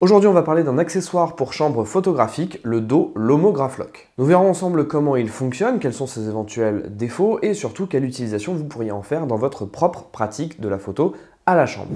Aujourd'hui, on va parler d'un accessoire pour chambre photographique, le dos Lomograph-Lock. Nous verrons ensemble comment il fonctionne, quels sont ses éventuels défauts et surtout quelle utilisation vous pourriez en faire dans votre propre pratique de la photo à la chambre.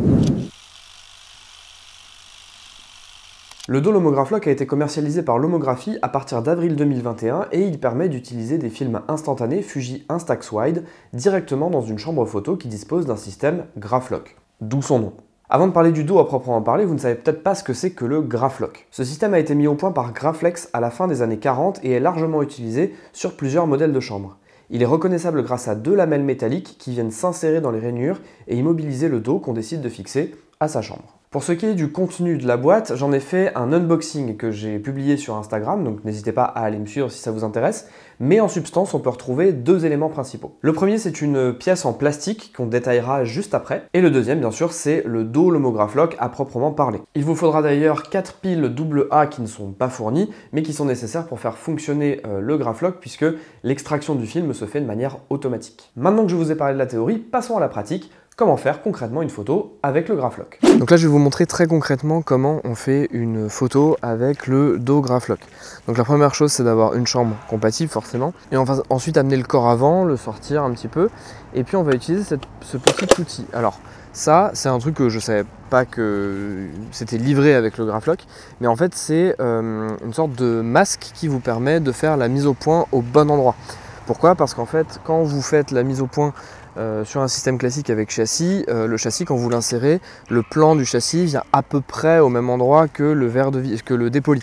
Le dos Lomograph-Lock a été commercialisé par Lomographie à partir d'avril 2021 et il permet d'utiliser des films instantanés Fuji Instax-Wide directement dans une chambre photo qui dispose d'un système Graph-Lock, d'où son nom. Avant de parler du dos à proprement parler, vous ne savez peut-être pas ce que c'est que le Graph-Lock. Ce système a été mis au point par Graflex à la fin des années 40 et est largement utilisé sur plusieurs modèles de chambre. Il est reconnaissable grâce à deux lamelles métalliques qui viennent s'insérer dans les rainures et immobiliser le dos qu'on décide de fixer à sa chambre. Pour ce qui est du contenu de la boîte, j'en ai fait un unboxing que j'ai publié sur Instagram, donc n'hésitez pas à aller me suivre si ça vous intéresse. Mais en substance, on peut retrouver deux éléments principaux. Le premier, c'est une pièce en plastique qu'on détaillera juste après. Et le deuxième, bien sûr, c'est le dos Lomograph-Lock à proprement parler. Il vous faudra d'ailleurs 4 piles AA qui ne sont pas fournies, mais qui sont nécessaires pour faire fonctionner le Graph-Lock, puisque l'extraction du film se fait de manière automatique. Maintenant que je vous ai parlé de la théorie, passons à la pratique. Comment faire concrètement une photo avec le Graph-Lock. Donc là je vais vous montrer très concrètement comment on fait une photo avec le dos Graph-Lock. Donc la première chose c'est d'avoir une chambre compatible forcément, et on va ensuite amener le corps avant, le sortir un petit peu, et puis on va utiliser ce petit outil. Alors ça c'est un truc que je savais pas que c'était livré avec le Graph-Lock, mais en fait c'est une sorte de masque qui vous permet de faire la mise au point au bon endroit. Pourquoi? Parce qu'en fait quand vous faites la mise au point sur un système classique avec châssis, le châssis quand vous l'insérez, le plan du châssis vient à peu près au même endroit que le verre de vis, que le dépoli.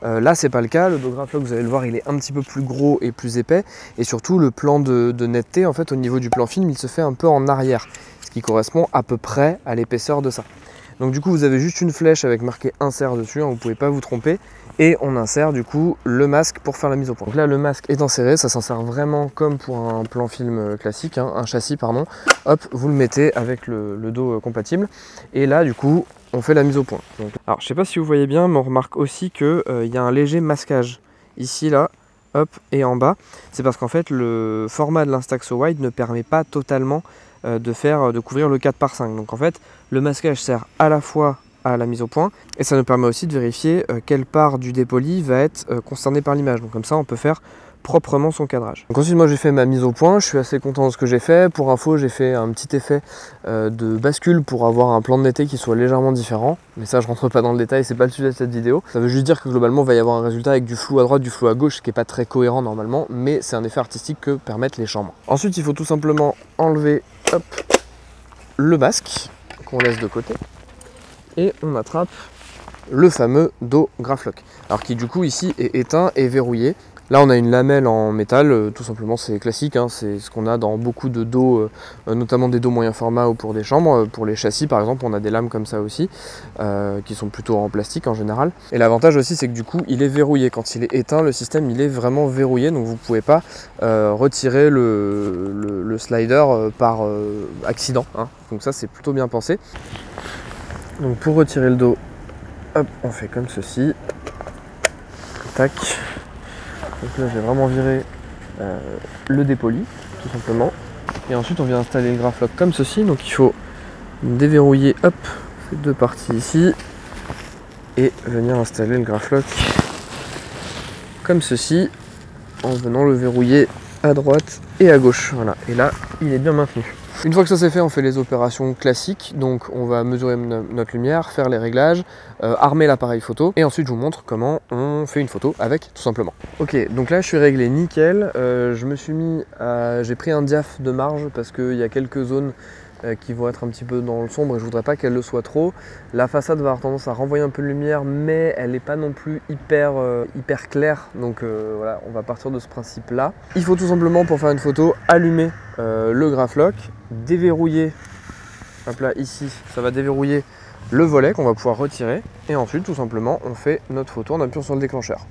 Là c'est pas le cas, le dos Graph-Lock vous allez le voir il est un petit peu plus gros et plus épais, et surtout le plan de netteté en fait au niveau du plan film il se fait un peu en arrière, ce qui correspond à peu près à l'épaisseur de ça. Donc du coup vous avez juste une flèche avec marqué insert dessus, hein, vous ne pouvez pas vous tromper, et on insère du coup le masque pour faire la mise au point. Donc là le masque est inséré, ça s'insère vraiment comme pour un plan film classique, hein, un châssis pardon. Hop, vous le mettez avec le dos compatible, et là du coup on fait la mise au point. Donc, alors je sais pas si vous voyez bien, mais on remarque aussi qu'il y a un léger masquage ici là, hop, et en bas. C'est parce qu'en fait le format de l'Instax-Wide ne permet pas totalement de couvrir le 4x5. Donc en fait le masquage sert à la fois à la mise au point et ça nous permet aussi de vérifier quelle part du dépoli va être concernée par l'image. Donc comme ça on peut faire proprement son cadrage. Donc ensuite moi j'ai fait ma mise au point, je suis assez content de ce que j'ai fait. Pour info j'ai fait un petit effet de bascule pour avoir un plan de netteté qui soit légèrement différent, mais ça je rentre pas dans le détail, c'est pas le sujet de cette vidéo. Ça veut juste dire que globalement il va y avoir un résultat avec du flou à droite, du flou à gauche, ce qui est pas très cohérent normalement, mais c'est un effet artistique que permettent les chambres. Ensuite il faut tout simplement enlever hop, le masque qu'on laisse de côté et on attrape le fameux dos Graph-Lock, alors qui du coup ici est éteint et verrouillé. Là on a une lamelle en métal, tout simplement c'est classique, hein, c'est ce qu'on a dans beaucoup de dos, notamment des dos moyen format ou pour des chambres. Pour les châssis par exemple on a des lames comme ça aussi, qui sont plutôt en plastique en général. Et l'avantage aussi c'est que du coup il est verrouillé, quand il est éteint le système il est vraiment verrouillé, donc vous ne pouvez pas retirer le slider par accident, hein. Donc ça c'est plutôt bien pensé. Donc pour retirer le dos, hop, on fait comme ceci, tac. Donc là, je vais vraiment virer le dépoli, tout simplement. Et ensuite, on vient installer le Graph-Lock comme ceci. Donc il faut déverrouiller, hop, ces deux parties ici. Et venir installer le Graph-Lock comme ceci, en venant le verrouiller à droite et à gauche. Voilà, et là, il est bien maintenu. Une fois que ça c'est fait, on fait les opérations classiques, donc on va mesurer notre lumière, faire les réglages, armer l'appareil photo, et ensuite je vous montre comment on fait une photo avec, tout simplement. Ok, donc là je suis réglé nickel, j'ai pris un diaph de marge parce qu'il y a quelques zones qui vont être un petit peu dans le sombre et je voudrais pas qu'elle le soit trop. La façade va avoir tendance à renvoyer un peu de lumière, mais elle n'est pas non plus hyper claire, donc voilà, on va partir de ce principe là. Il faut tout simplement pour faire une photo allumer le Graph-Lock, déverrouiller, hop là ici ça va déverrouiller le volet qu'on va pouvoir retirer, et ensuite tout simplement on fait notre photo en appuyant sur le déclencheur.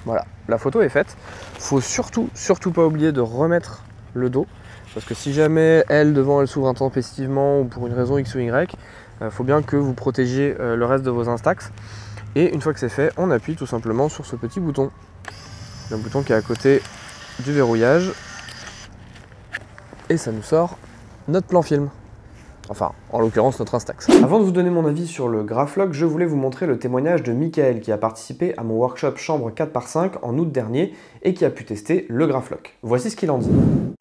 Voilà, la photo est faite. Faut surtout pas oublier de remettre le dos, parce que si jamais elle s'ouvre intempestivement ou pour une raison X ou Y, faut bien que vous protégiez le reste de vos Instax. Et une fois que c'est fait, on appuie tout simplement sur ce petit bouton, le bouton qui est à côté du verrouillage, et ça nous sort notre plan film. Enfin, en l'occurrence notre Instax. Avant de vous donner mon avis sur le Graflok, je voulais vous montrer le témoignage de Michael qui a participé à mon workshop chambre 4x5 en août dernier et qui a pu tester le Graflok. Voici ce qu'il en dit.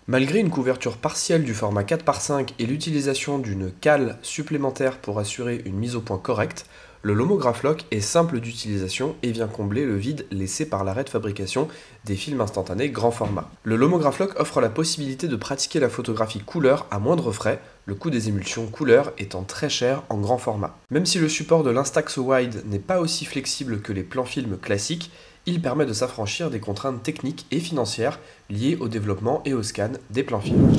Malgré une couverture partielle du format 4x5 et l'utilisation d'une cale supplémentaire pour assurer une mise au point correcte, le Lomo Graflok est simple d'utilisation et vient combler le vide laissé par l'arrêt de fabrication des films instantanés grand format. Le Lomo Graflok offre la possibilité de pratiquer la photographie couleur à moindre frais, le coût des émulsions couleur étant très cher en grand format. Même si le support de l'Instax Wide n'est pas aussi flexible que les plans films classiques, il permet de s'affranchir des contraintes techniques et financières liées au développement et au scan des plans films.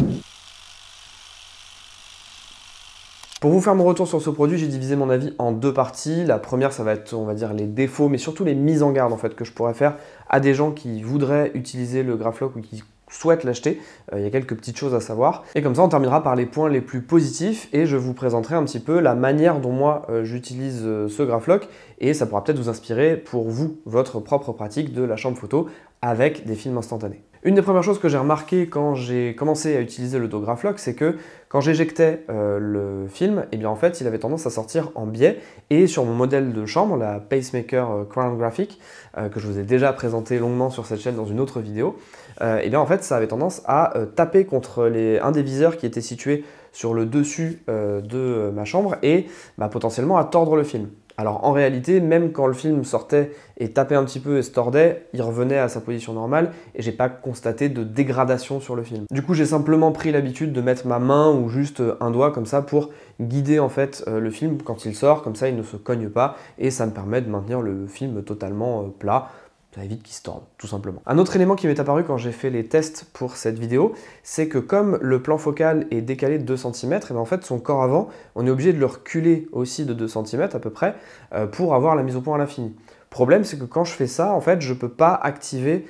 Pour vous faire mon retour sur ce produit, j'ai divisé mon avis en deux parties. La première, ça va être, on va dire, les défauts, mais surtout les mises en garde en fait que je pourrais faire à des gens qui voudraient utiliser le Graflok ou qui souhaitent l'acheter. Il y a quelques petites choses à savoir. Et comme ça, on terminera par les points les plus positifs et je vous présenterai un petit peu la manière dont moi j'utilise ce Graflok et ça pourra peut-être vous inspirer pour vous, votre propre pratique de la chambre photo avec des films instantanés. Une des premières choses que j'ai remarqué quand j'ai commencé à utiliser le Graflok, c'est que quand j'éjectais le film, eh bien en fait, il avait tendance à sortir en biais. Et sur mon modèle de chambre, la Pacemaker Crown Graphic, que je vous ai déjà présenté longuement sur cette chaîne dans une autre vidéo, eh bien en fait, ça avait tendance à taper contre un des viseurs qui était situé sur le dessus de ma chambre et potentiellement à tordre le film. Alors en réalité, même quand le film sortait et tapait un petit peu et se tordait, il revenait à sa position normale et j'ai pas constaté de dégradation sur le film. Du coup, j'ai simplement pris l'habitude de mettre ma main ou juste un doigt comme ça pour guider en fait le film quand il sort, comme ça il ne se cogne pas et ça me permet de maintenir le film totalement plat. Ça évite qu'il se torde, tout simplement. Un autre élément qui m'est apparu quand j'ai fait les tests pour cette vidéo, c'est que comme le plan focal est décalé de 2 cm, et bien en fait son corps avant, on est obligé de le reculer aussi de 2 cm à peu près pour avoir la mise au point à l'infini. Problème, c'est que quand je fais ça, en fait, je ne peux pas activer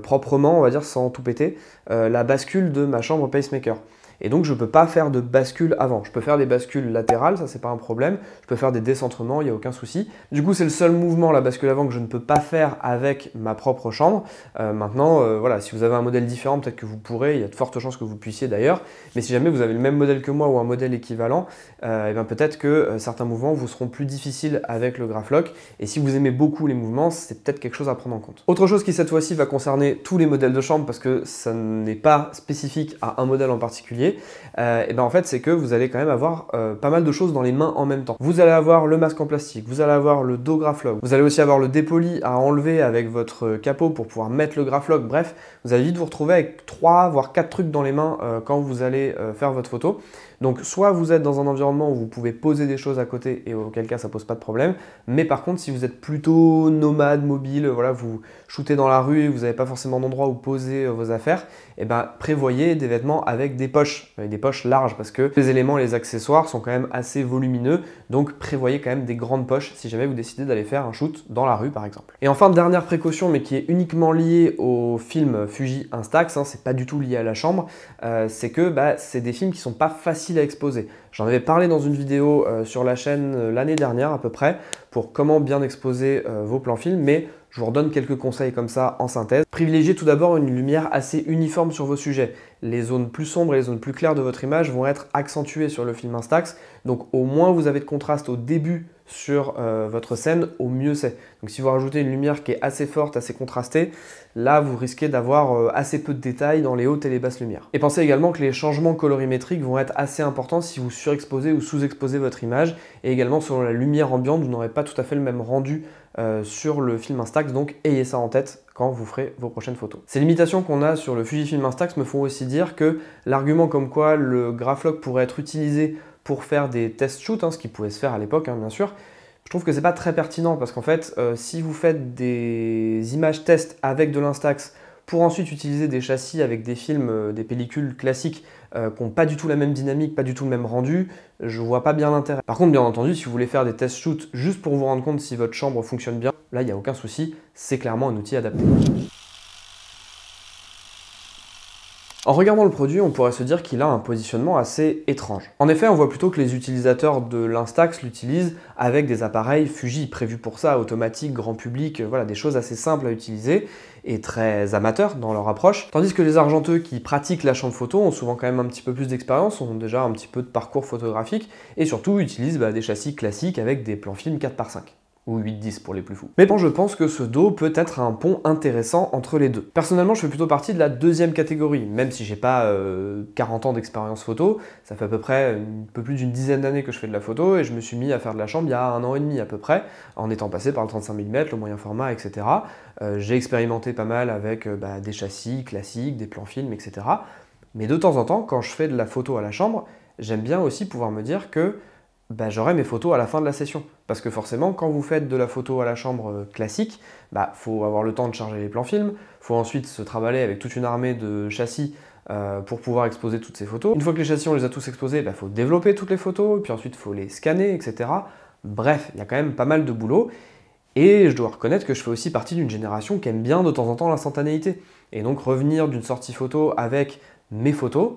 proprement, on va dire sans tout péter, la bascule de ma chambre pacemaker. Et donc je ne peux pas faire de bascule avant. Je peux faire des bascules latérales, ça c'est pas un problème. Je peux faire des décentrements, il n'y a aucun souci. Du coup c'est le seul mouvement, la bascule avant, que je ne peux pas faire avec ma propre chambre. Maintenant, voilà, si vous avez un modèle différent, peut-être que vous pourrez, il y a de fortes chances que vous puissiez d'ailleurs. Mais si jamais vous avez le même modèle que moi ou un modèle équivalent, et bien peut-être que certains mouvements vous seront plus difficiles avec le Graflok. Et si vous aimez beaucoup les mouvements, c'est peut-être quelque chose à prendre en compte. Autre chose qui cette fois-ci va concerner tous les modèles de chambre parce que ça n'est pas spécifique à un modèle en particulier. Et ben en fait c'est que vous allez quand même avoir pas mal de choses dans les mains en même temps. Vous allez avoir le masque en plastique, vous allez avoir le dos Graflok, vous allez aussi avoir le dépoli à enlever avec votre capot pour pouvoir mettre le Graflok. Bref, vous allez vite vous retrouver avec 3 voire 4 trucs dans les mains quand vous allez faire votre photo. Donc soit vous êtes dans un environnement où vous pouvez poser des choses à côté et auquel cas ça pose pas de problème, mais par contre si vous êtes plutôt nomade, mobile, voilà, vous shootez dans la rue et vous n'avez pas forcément d'endroit où poser vos affaires, et ben prévoyez des vêtements avec des poches larges parce que les éléments et les accessoires sont quand même assez volumineux, donc prévoyez quand même des grandes poches si jamais vous décidez d'aller faire un shoot dans la rue par exemple. Et enfin, dernière précaution mais qui est uniquement liée au film Fuji Instax, c'est pas du tout lié à la chambre, c'est que c'est des films qui sont pas faciles à exposer. J'en avais parlé dans une vidéo sur la chaîne l'année dernière à peu près pour comment bien exposer vos plans films, mais je vous redonne quelques conseils comme ça en synthèse. Privilégiez tout d'abord une lumière assez uniforme sur vos sujets. Les zones plus sombres et les zones plus claires de votre image vont être accentuées sur le film Instax, donc au moins vous avez de contraste au début sur votre scène, au mieux c'est. Donc si vous rajoutez une lumière qui est assez forte, assez contrastée, là vous risquez d'avoir assez peu de détails dans les hautes et les basses lumières. Et pensez également que les changements colorimétriques vont être assez importants si vous surexposez ou sous-exposez votre image, et également selon la lumière ambiante, vous n'aurez pas tout à fait le même rendu sur le film Instax, donc ayez ça en tête quand vous ferez vos prochaines photos. Ces limitations qu'on a sur le Fujifilm Instax me font aussi dire que l'argument comme quoi le Graflok pourrait être utilisé pour faire des test shoots, ce qui pouvait se faire à l'époque bien sûr, je trouve que c'est pas très pertinent parce qu'en fait si vous faites des images test avec de l'Instax pour ensuite utiliser des châssis avec des films, des pellicules classiques qui n'ont pas du tout la même dynamique, pas du tout le même rendu, je vois pas bien l'intérêt. Par contre, bien entendu, si vous voulez faire des test shoots juste pour vous rendre compte si votre chambre fonctionne bien, là il n'y a aucun souci, c'est clairement un outil adapté. En regardant le produit, on pourrait se dire qu'il a un positionnement assez étrange. En effet, on voit plutôt que les utilisateurs de l'Instax l'utilisent avec des appareils Fuji prévus pour ça, automatiques, grand public, voilà, des choses assez simples à utiliser et très amateurs dans leur approche. Tandis que les argenteux qui pratiquent la chambre photo ont souvent quand même un petit peu plus d'expérience, ont déjà un petit peu de parcours photographique et surtout utilisent des châssis classiques avec des plans film 4x5. Ou 8-10 pour les plus fous. Mais bon, je pense que ce dos peut être un pont intéressant entre les deux. Personnellement, je fais plutôt partie de la deuxième catégorie, même si j'ai pas 40 ans d'expérience photo, ça fait à peu près un peu plus d'une dizaine d'années que je fais de la photo, et je me suis mis à faire de la chambre il y a 1 an et demi à peu près, en étant passé par le 35 mm, le moyen format, etc. J'ai expérimenté pas mal avec des châssis classiques, des plans films, etc. Mais de temps en temps, quand je fais de la photo à la chambre, j'aime bien aussi pouvoir me dire que j'aurai mes photos à la fin de la session. Parce que forcément, quand vous faites de la photo à la chambre classique, faut avoir le temps de charger les plans films, faut ensuite se trimballer avec toute une armée de châssis pour pouvoir exposer toutes ces photos. Une fois que les châssis, on les a tous exposés, faut développer toutes les photos, et puis ensuite, il faut les scanner, etc. Bref, il y a quand même pas mal de boulot. Et je dois reconnaître que je fais aussi partie d'une génération qui aime bien de temps en temps l'instantanéité. Et donc revenir d'une sortie photo avec mes photos,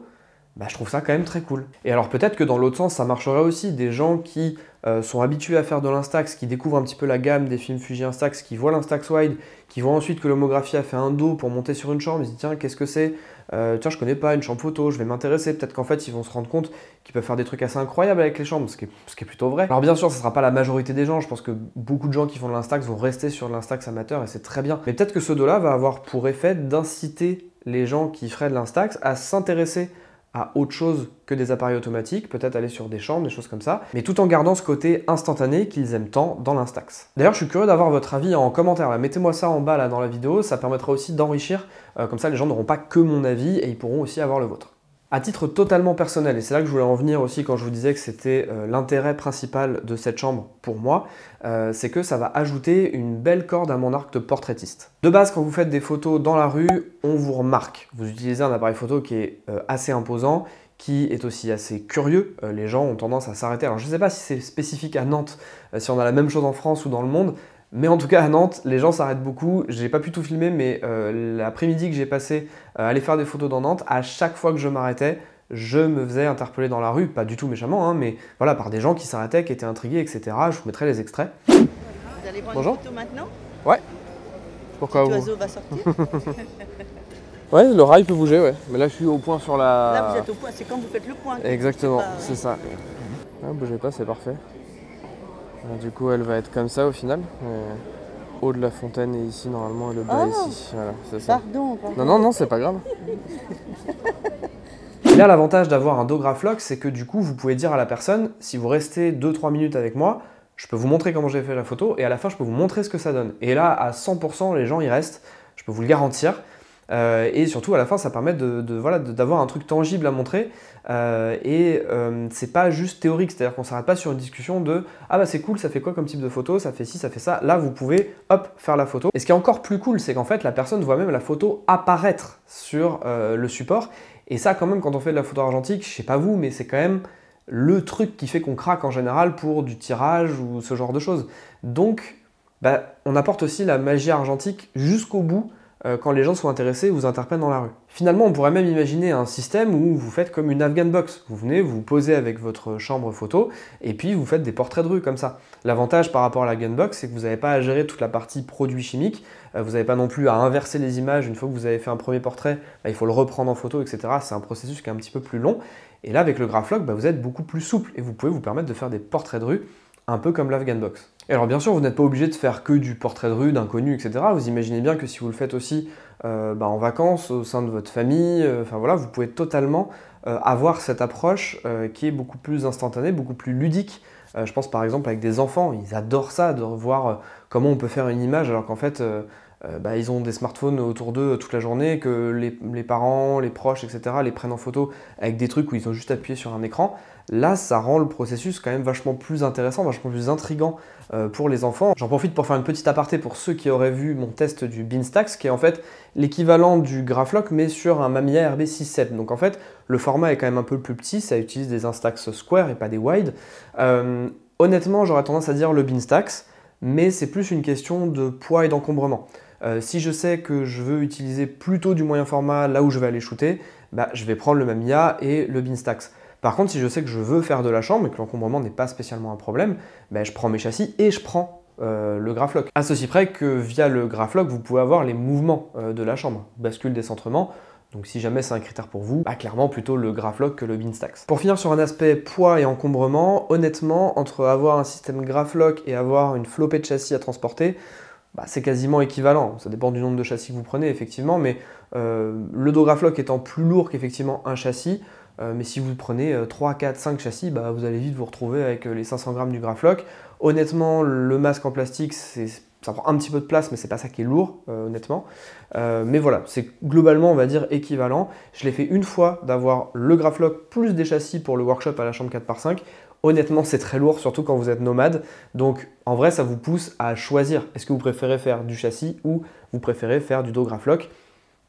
je trouve ça quand même très cool. Et alors peut-être que dans l'autre sens, ça marcherait aussi. Des gens qui sont habitués à faire de l'Instax, qui découvrent un petit peu la gamme des films Fuji Instax, qui voient l'Instax Wide, qui voient ensuite que l'homographie a fait un dos pour monter sur une chambre, ils se disent tiens, qu'est-ce que c'est tiens, je connais pas une chambre photo, je vais m'intéresser. Peut-être qu'en fait, ils vont se rendre compte qu'ils peuvent faire des trucs assez incroyables avec les chambres, ce qui est plutôt vrai. Alors bien sûr, ce sera pas la majorité des gens, je pense que beaucoup de gens qui font de l'Instax vont rester sur l'Instax amateur et c'est très bien. Mais peut-être que ce dos-là va avoir pour effet d'inciter les gens qui feraient de l'Instax à s'intéresser à autre chose que des appareils automatiques, peut-être aller sur des chambres, des choses comme ça, mais tout en gardant ce côté instantané qu'ils aiment tant dans l'Instax. D'ailleurs, je suis curieux d'avoir votre avis en commentaire, mettez-moi ça en bas là dans la vidéo, ça permettra aussi d'enrichir, comme ça les gens n'auront pas que mon avis et ils pourront aussi avoir le vôtre. À titre totalement personnel, et c'est là que je voulais en venir aussi quand je vous disais que c'était l'intérêt principal de cette chambre pour moi, c'est que ça va ajouter une belle corde à mon arc de portraitiste. De base, quand vous faites des photos dans la rue, on vous remarque. Vous utilisez un appareil photo qui est assez imposant, qui est aussi assez curieux. Les gens ont tendance à s'arrêter. Alors je ne sais pas si c'est spécifique à Nantes, si on a la même chose en France ou dans le monde, mais en tout cas à Nantes, les gens s'arrêtent beaucoup. J'ai pas pu tout filmer, mais l'après-midi que j'ai passé à aller faire des photos dans Nantes, à chaque fois que je m'arrêtais, je me faisais interpeller dans la rue, pas du tout méchamment, mais voilà, par des gens qui s'arrêtaient, qui étaient intrigués, etc. Je vous mettrai les extraits. Vous allez prendre une photo maintenant? Ouais. Pourquoi vous? L'oiseau va sortir. Ouais, le rail peut bouger, ouais. Mais là, je suis au point sur la... Là, vous êtes au point, c'est quand vous faites le point. Exactement, c'est ça. Ah, bougez pas, c'est parfait. Alors, du coup, elle va être comme ça au final. Haut de la fontaine est ici normalement et le bas ici. Voilà, c'est ça. Pardon. Non, c'est pas grave. Et là, l'avantage d'avoir un dos Graflok, c'est que du coup, vous pouvez dire à la personne, si vous restez 2-3 minutes avec moi, je peux vous montrer comment j'ai fait la photo et à la fin, je peux vous montrer ce que ça donne. Et là, à 100%, les gens y restent, je peux vous le garantir. Et surtout, à la fin, ça permet d'avoir un truc tangible à montrer. C'est pas juste théorique, c'est-à-dire qu'on s'arrête pas sur une discussion de « Ah c'est cool, ça fait quoi comme type de photo, ça fait ci, ça fait ça ». Là, vous pouvez, hop, faire la photo. Et ce qui est encore plus cool, c'est qu'en fait, la personne voit même la photo apparaître sur le support. Et ça, quand même, quand on fait de la photo argentique, je sais pas vous, mais c'est quand même le truc qui fait qu'on craque en général pour du tirage ou ce genre de choses. Donc, on apporte aussi la magie argentique jusqu'au bout quand les gens sont intéressés et vous interpellent dans la rue. Finalement, on pourrait même imaginer un système où vous faites comme une Afghan box. Vous venez, vous posez avec votre chambre photo et puis vous faites des portraits de rue comme ça. L'avantage par rapport à la Afghan box, c'est que vous n'avez pas à gérer toute la partie produits chimiques, vous n'avez pas non plus à inverser les images. Une fois que vous avez fait un premier portrait, il faut le reprendre en photo, etc. C'est un processus qui est un petit peu plus long. Et là, avec le Graflok, vous êtes beaucoup plus souple et vous pouvez vous permettre de faire des portraits de rue un peu comme l'Afghan box. Et alors bien sûr, vous n'êtes pas obligé de faire que du portrait de rue, d'inconnus, etc. Vous imaginez bien que si vous le faites aussi en vacances, au sein de votre famille, vous pouvez totalement avoir cette approche qui est beaucoup plus instantanée, beaucoup plus ludique. Je pense par exemple avec des enfants, ils adorent ça, de revoir comment on peut faire une image alors qu'en fait ils ont des smartphones autour d'eux toute la journée, que les parents, les proches, etc. les prennent en photo avec des trucs où ils ont juste appuyé sur un écran. Là, ça rend le processus quand même vachement plus intéressant, vachement plus intriguant pour les enfants. J'en profite pour faire une petite aparté pour ceux qui auraient vu mon test du Beanstax, qui est en fait l'équivalent du Graflok, mais sur un Mamiya RB67. Donc en fait, le format est quand même un peu plus petit, ça utilise des Instax Square et pas des Wide. Honnêtement, j'aurais tendance à dire le Beanstax, mais c'est plus une question de poids et d'encombrement. Si je sais que je veux utiliser plutôt du moyen format là où je vais aller shooter, bah, je vais prendre le Mamiya et le Beanstax. Par contre, si je sais que je veux faire de la chambre et que l'encombrement n'est pas spécialement un problème, bah, je prends mes châssis et je prends le Graflock. À ceci près que via le Graflock, vous pouvez avoir les mouvements de la chambre, bascule, décentrement. Donc si jamais c'est un critère pour vous, bah clairement plutôt le Graflock que le Beanstax. Pour finir sur un aspect poids et encombrement, honnêtement, entre avoir un système Graflock et avoir une flopée de châssis à transporter, bah, c'est quasiment équivalent. Ça dépend du nombre de châssis que vous prenez, effectivement, mais le dos Graflock étant plus lourd qu'effectivement un châssis, mais si vous prenez 3, 4, 5 châssis, bah, vous allez vite vous retrouver avec les 500 grammes du Graflock. Honnêtement, le masque en plastique, ça prend un petit peu de place, mais c'est pas ça qui est lourd, honnêtement. Mais voilà, c'est globalement, on va dire, équivalent. Je l'ai fait une fois d'avoir le Graflock plus des châssis pour le workshop à la chambre 4x5. Honnêtement, c'est très lourd, surtout quand vous êtes nomade. Donc, en vrai, ça vous pousse à choisir. Est-ce que vous préférez faire du châssis ou vous préférez faire du dos Graflock?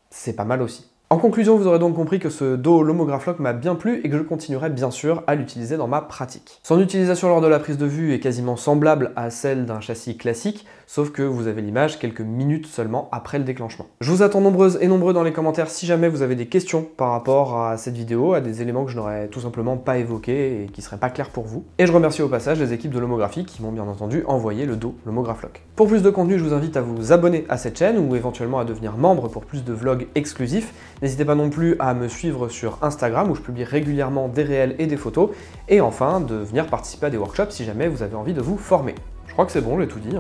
C'est pas mal aussi. En conclusion, vous aurez donc compris que ce dos Lomo Graflock m'a bien plu et que je continuerai bien sûr à l'utiliser dans ma pratique. Son utilisation lors de la prise de vue est quasiment semblable à celle d'un châssis classique, sauf que vous avez l'image quelques minutes seulement après le déclenchement. Je vous attends nombreuses et nombreux dans les commentaires si jamais vous avez des questions par rapport à cette vidéo, à des éléments que je n'aurais tout simplement pas évoqués et qui seraient pas clairs pour vous. Et je remercie au passage les équipes de Lomographie qui m'ont bien entendu envoyé le dos Lomo Graflock. Pour plus de contenu, je vous invite à vous abonner à cette chaîne ou éventuellement à devenir membre pour plus de vlogs exclusifs. N'hésitez pas non plus à me suivre sur Instagram où je publie régulièrement des réels et des photos. Et enfin, de venir participer à des workshops si jamais vous avez envie de vous former. Je crois que c'est bon, j'ai tout dit.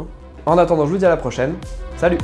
En attendant, je vous dis à la prochaine. Salut!